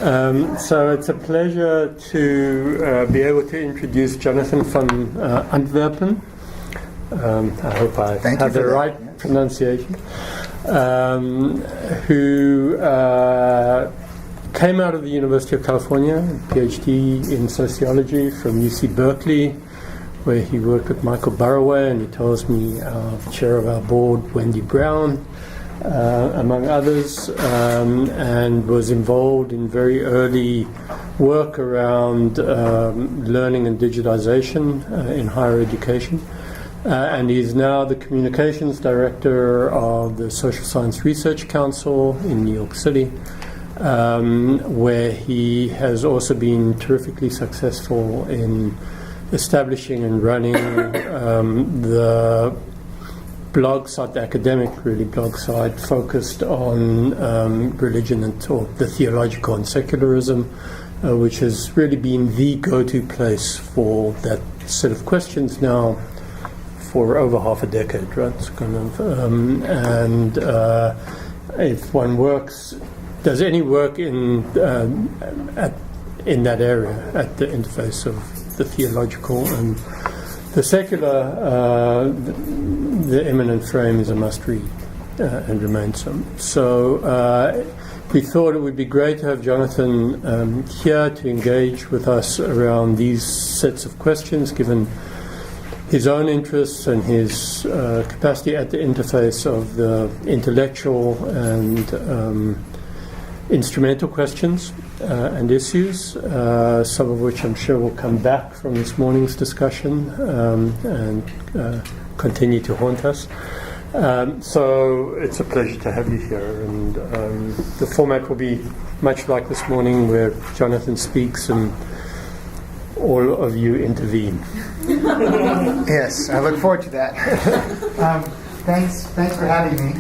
So it's a pleasure to be able to introduce Jonathan van Antwerpen. I hope I have the right pronunciation. Who came out of the University of California, PhD in sociology from UC Berkeley, where he worked with Michael Burroway, and he tells me our chair of our board, Wendy Brown, among others, and was involved in very early work around learning and digitization in higher education. And he's now the communications director of the Social Science Research Council in New York City, where he has also been terrifically successful in establishing and running the blog site, the academic really blog site, focused on religion or the theological and secularism, which has really been the go-to place for that set of questions now for over half a decade, right? It's kind of, and if one does any work in that area, at the interface of the theological and the secular, the Immanent Frame is a must-read and remains so. So we thought it would be great to have Jonathan here to engage with us around these sets of questions, given his own interests and his capacity at the interface of the intellectual and instrumental questions and issues, some of which I'm sure will come back from this morning's discussion and continue to haunt us. So it's a pleasure to have you here, and the format will be much like this morning, where Jonathan speaks and all of you intervene. Yes, I look forward to that. Thanks for having me.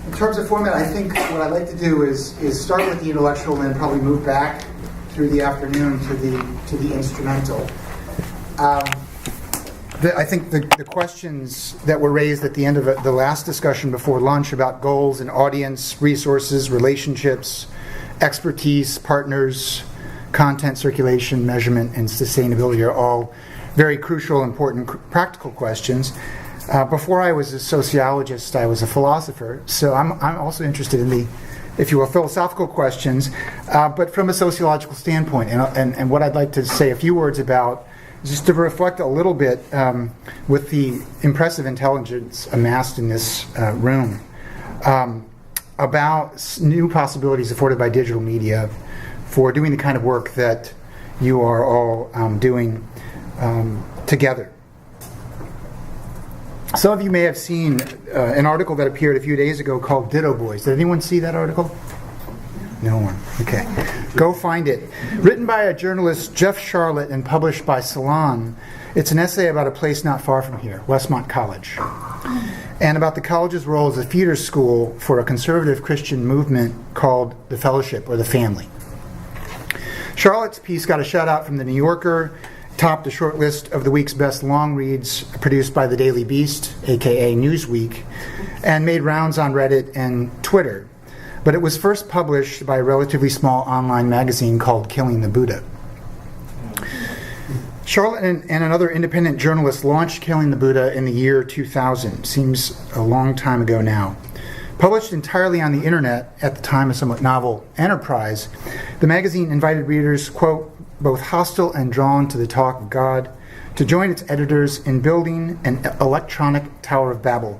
In terms of format, I think what I'd like to do is start with the intellectual and then probably move back through the afternoon to the instrumental. I think the questions that were raised at the end of the last discussion before lunch about goals and audience, resources, relationships, expertise, partners, content circulation, measurement, and sustainability are all very crucial, important, practical questions. Before I was a sociologist, I was a philosopher, so I'm also interested in the, if you will, philosophical questions, but from a sociological standpoint. And what I'd like to say a few words about, just to reflect a little bit with the impressive intelligence amassed in this room, about new possibilities afforded by digital media for doing the kind of work that you are all doing together. Some of you may have seen an article that appeared a few days ago called Ditto Boys. Did anyone see that article? No one. Okay. Go find it. Written by a journalist, Jeff Charlotte, and published by Salon. It's an essay about a place not far from here, Westmont College, and about the college's role as a feeder school for a conservative Christian movement called the Fellowship, or the Family. Charlotte's piece got a shout out from the New Yorker, topped a short list of the week's best long reads produced by the Daily Beast, aka Newsweek, and made rounds on Reddit and Twitter. But it was first published by a relatively small online magazine called Killing the Buddha. Charlotte and another independent journalist launched Killing the Buddha in the year 2000. Seems a long time ago now. Published entirely on the internet, at the time a somewhat novel enterprise, the magazine invited readers, quote, both hostile and drawn to the talk of God, to join its editors in building an electronic Tower of Babel,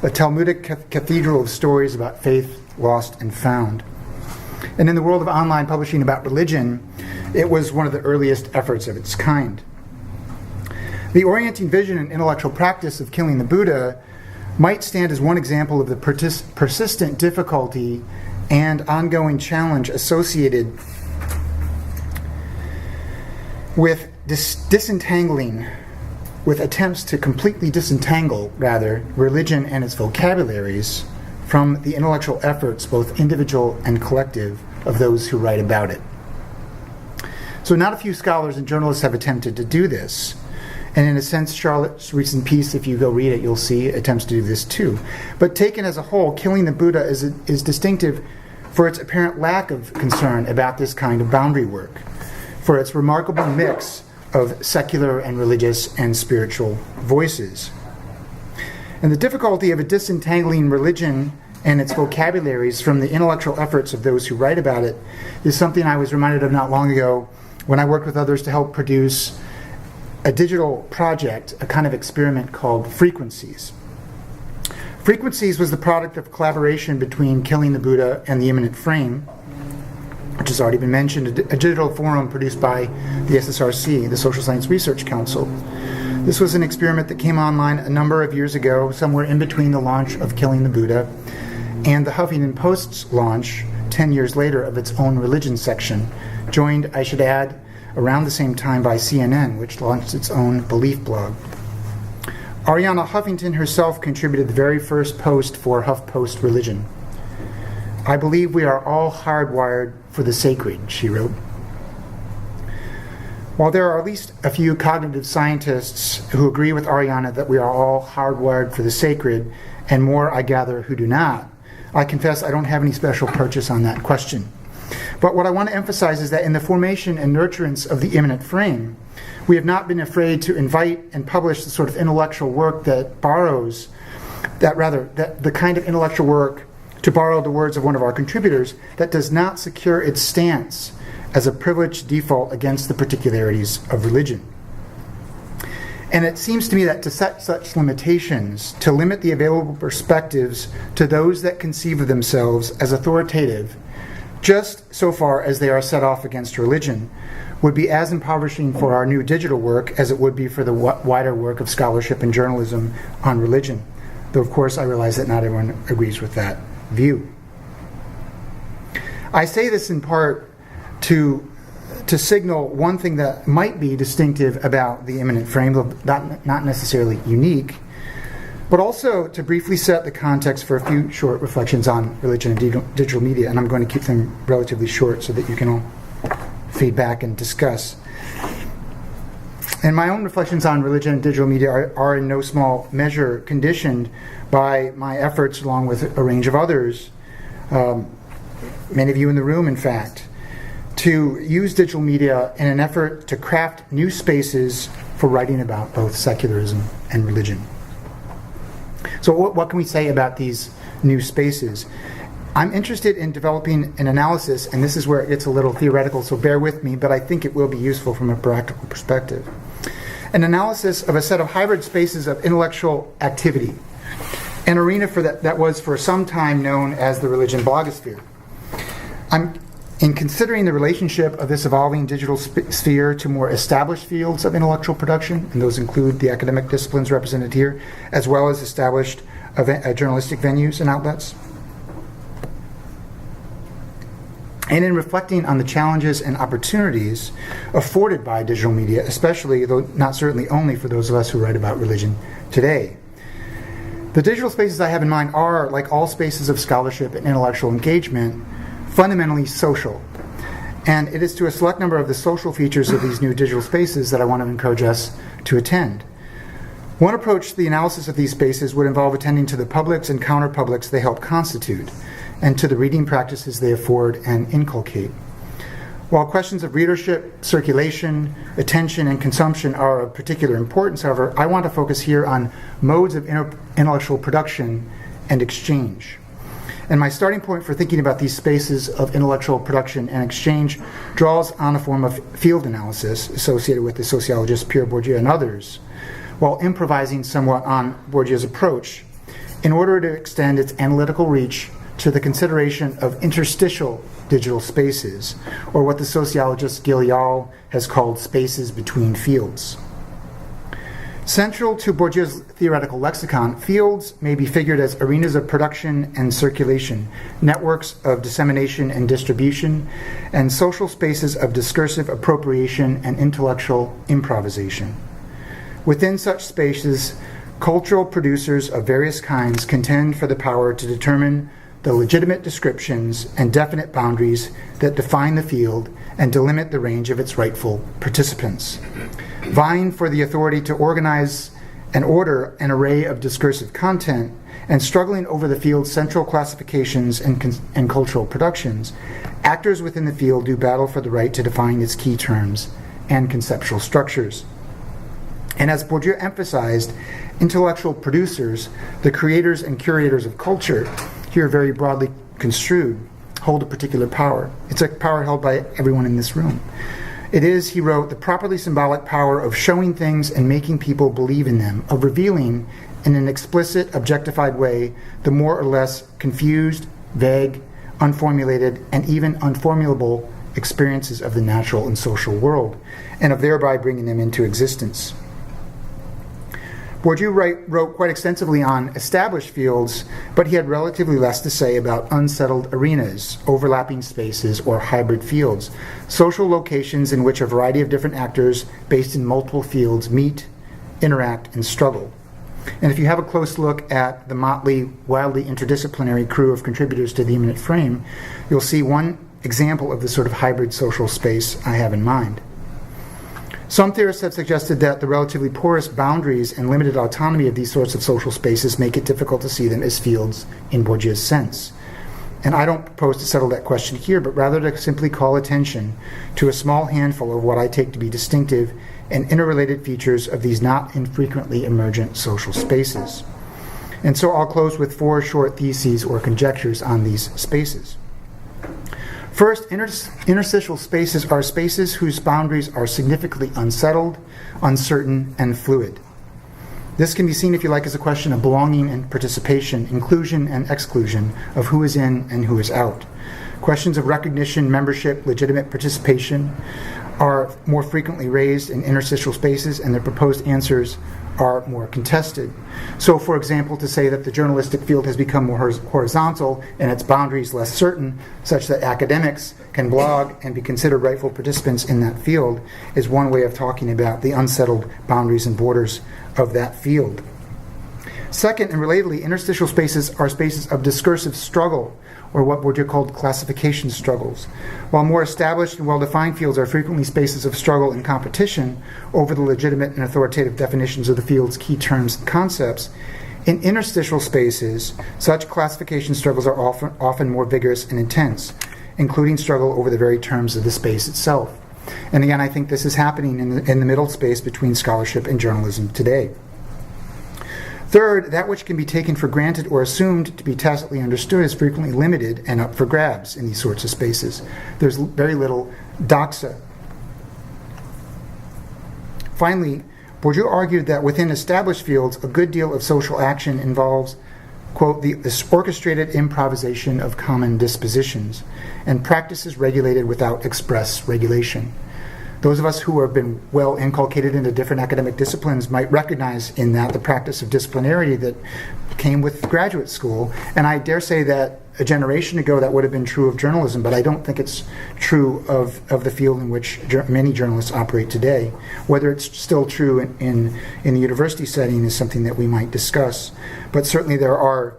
a Talmudic cathedral of stories about faith lost and found. And in the world of online publishing about religion, it was one of the earliest efforts of its kind. The orienting vision and intellectual practice of Killing the Buddha might stand as one example of the persistent difficulty and ongoing challenge associated with disentangling, with attempts to completely disentangle, rather, religion and its vocabularies from the intellectual efforts, both individual and collective, of those who write about it. So not a few scholars and journalists have attempted to do this. And in a sense, Charlotte's recent piece, if you go read it, you'll see attempts to do this too. But taken as a whole, Killing the Buddha is distinctive for its apparent lack of concern about this kind of boundary work, for its remarkable mix of secular and religious and spiritual voices. And the difficulty of disentangling religion and its vocabularies from the intellectual efforts of those who write about it is something I was reminded of not long ago when I worked with others to help produce a digital project, a kind of experiment called Frequencies. Frequencies was the product of collaboration between Killing the Buddha and the Immanent Frame, which has already been mentioned, a digital forum produced by the SSRC, the Social Science Research Council. This was an experiment that came online a number of years ago, somewhere in between the launch of Killing the Buddha and the Huffington Post's launch 10 years later of its own religion section, joined, I should add, around the same time by CNN, which launched its own belief blog. Arianna Huffington herself contributed the very first post for HuffPost Religion. "I believe we are all hardwired for the sacred," she wrote. While there are at least a few cognitive scientists who agree with Arianna that we are all hardwired for the sacred, and more, I gather, who do not, I confess I don't have any special purchase on that question. But what I want to emphasize is that in the formation and nurturance of the immanent frame, we have not been afraid to invite and publish the sort of intellectual work that the kind of intellectual work, to borrow the words of one of our contributors, that does not secure its stance as a privileged default against the particularities of religion. And it seems to me that to set such limitations, to limit the available perspectives to those that conceive of themselves as authoritative, just so far as they are set off against religion, would be as impoverishing for our new digital work as it would be for the wider work of scholarship and journalism on religion. Though, of course, I realize that not everyone agrees with that view. I say this in part to signal one thing that might be distinctive about the immanent frame, though not necessarily unique, but also to briefly set the context for a few short reflections on religion and digital media, and I'm going to keep them relatively short so that you can all feedback and discuss. And my own reflections on religion and digital media are in no small measure conditioned by my efforts, along with a range of others, many of you in the room, in fact, to use digital media in an effort to craft new spaces for writing about both secularism and religion. So what can we say about these new spaces? I'm interested in developing an analysis, and this is where it gets a little theoretical, so bear with me, but I think it will be useful from a practical perspective. An analysis of a set of hybrid spaces of intellectual activity, an arena for that was for some time known as the religion blogosphere. In considering the relationship of this evolving digital sphere to more established fields of intellectual production, and those include the academic disciplines represented here, as well as established journalistic venues and outlets, and in reflecting on the challenges and opportunities afforded by digital media, especially, though not certainly only for those of us who write about religion today. The digital spaces I have in mind are, like all spaces of scholarship and intellectual engagement, fundamentally social. And it is to a select number of the social features of these new digital spaces that I want to encourage us to attend. One approach to the analysis of these spaces would involve attending to the publics and counter-publics they help constitute, and to the reading practices they afford and inculcate. While questions of readership, circulation, attention, and consumption are of particular importance, however, I want to focus here on modes of intellectual production and exchange. And my starting point for thinking about these spaces of intellectual production and exchange draws on a form of field analysis associated with the sociologist Pierre Bourdieu and others, while improvising somewhat on Bourdieu's approach in order to extend its analytical reach to the consideration of interstitial digital spaces, or what the sociologist Gillial has called spaces between fields. Central to Bourdieu's theoretical lexicon, fields may be figured as arenas of production and circulation, networks of dissemination and distribution, and social spaces of discursive appropriation and intellectual improvisation. Within such spaces, cultural producers of various kinds contend for the power to determine the legitimate descriptions and definite boundaries that define the field and delimit the range of its rightful participants, vying for the authority to organize and order an array of discursive content, and struggling over the field's central classifications and cultural productions, actors within the field do battle for the right to define its key terms and conceptual structures. And as Bourdieu emphasized, intellectual producers, the creators and curators of culture, here very broadly construed, hold a particular power. It's a power held by everyone in this room. It is, he wrote, the properly symbolic power of showing things and making people believe in them, of revealing in an explicit, objectified way the more or less confused, vague, unformulated, and even unformulable experiences of the natural and social world, and of thereby bringing them into existence. Bourdieu wrote quite extensively on established fields, but he had relatively less to say about unsettled arenas, overlapping spaces, or hybrid fields, social locations in which a variety of different actors based in multiple fields meet, interact, and struggle. And if you have a close look at the motley, wildly interdisciplinary crew of contributors to the Immanent Frame, you'll see one example of the sort of hybrid social space I have in mind. Some theorists have suggested that the relatively porous boundaries and limited autonomy of these sorts of social spaces make it difficult to see them as fields in Bourdieu's sense. And I don't propose to settle that question here, but rather to simply call attention to a small handful of what I take to be distinctive and interrelated features of these not infrequently emergent social spaces. And so I'll close with 4 short theses or conjectures on these spaces. First, interstitial spaces are spaces whose boundaries are significantly unsettled, uncertain, and fluid. This can be seen, if you like, as a question of belonging and participation, inclusion and exclusion, of who is in and who is out. Questions of recognition, membership, legitimate participation are more frequently raised in interstitial spaces, and their proposed answers are more contested. So, for example, to say that the journalistic field has become more horizontal and its boundaries less certain, such that academics can blog and be considered rightful participants in that field, is one way of talking about the unsettled boundaries and borders of that field. Second, and relatedly, interstitial spaces are spaces of discursive struggle, or what Bourdieu called classification struggles. While more established and well-defined fields are frequently spaces of struggle and competition over the legitimate and authoritative definitions of the field's key terms and concepts, in interstitial spaces, such classification struggles are often more vigorous and intense, including struggle over the very terms of the space itself. And again, I think this is happening in the middle space between scholarship and journalism today. Third, that which can be taken for granted or assumed to be tacitly understood is frequently limited and up for grabs in these sorts of spaces. There's very little doxa. Finally, Bourdieu argued that within established fields, a good deal of social action involves, quote, this orchestrated improvisation of common dispositions, and practices regulated without express regulation. Those of us who have been well inculcated into different academic disciplines might recognize in that the practice of disciplinarity that came with graduate school. And I dare say that a generation ago that would have been true of journalism, but I don't think it's true of the field in which many journalists operate today. Whether it's still true in the university setting is something that we might discuss. But certainly there are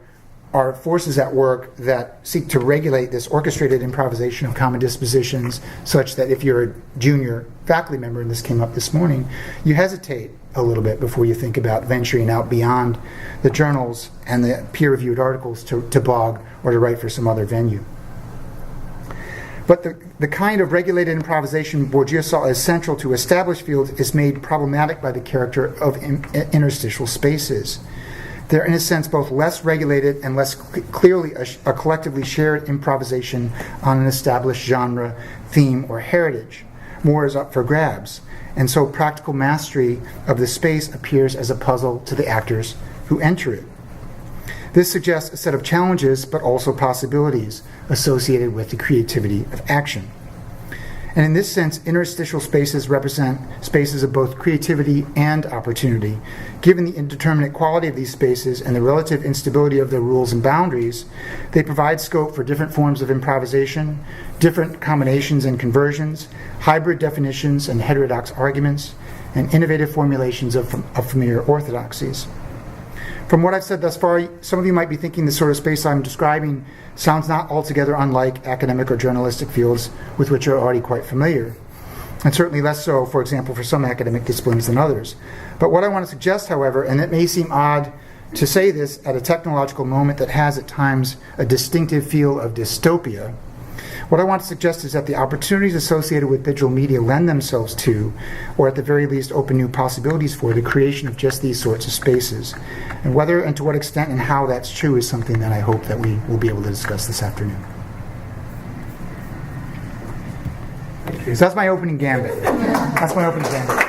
forces at work that seek to regulate this orchestrated improvisation of common dispositions, such that if you're a junior faculty member, and this came up this morning, you hesitate a little bit before you think about venturing out beyond the journals and the peer-reviewed articles to blog or to write for some other venue. But the kind of regulated improvisation Bourdieu saw as central to established fields is made problematic by the character of interstitial spaces. They're, in a sense, both less regulated and less clearly a collectively shared improvisation on an established genre, theme, or heritage. More is up for grabs. And so practical mastery of the space appears as a puzzle to the actors who enter it. This suggests a set of challenges, but also possibilities associated with the creativity of action. And in this sense, interstitial spaces represent spaces of both creativity and opportunity. Given the indeterminate quality of these spaces and the relative instability of their rules and boundaries, they provide scope for different forms of improvisation, different combinations and conversions, hybrid definitions and heterodox arguments, and innovative formulations of familiar orthodoxies. From what I've said thus far, some of you might be thinking the sort of space I'm describing sounds not altogether unlike academic or journalistic fields with which you're already quite familiar. and certainly less so, for example, for some academic disciplines than others. But what I want to suggest, however, and it may seem odd to say this at a technological moment that has at times a distinctive feel of dystopia, what I want to suggest is that the opportunities associated with digital media lend themselves to, or at the very least open new possibilities for, the creation of just these sorts of spaces. And whether and to what extent and how that's true is something that I hope that we will be able to discuss this afternoon. So that's my opening gambit. That's my opening gambit.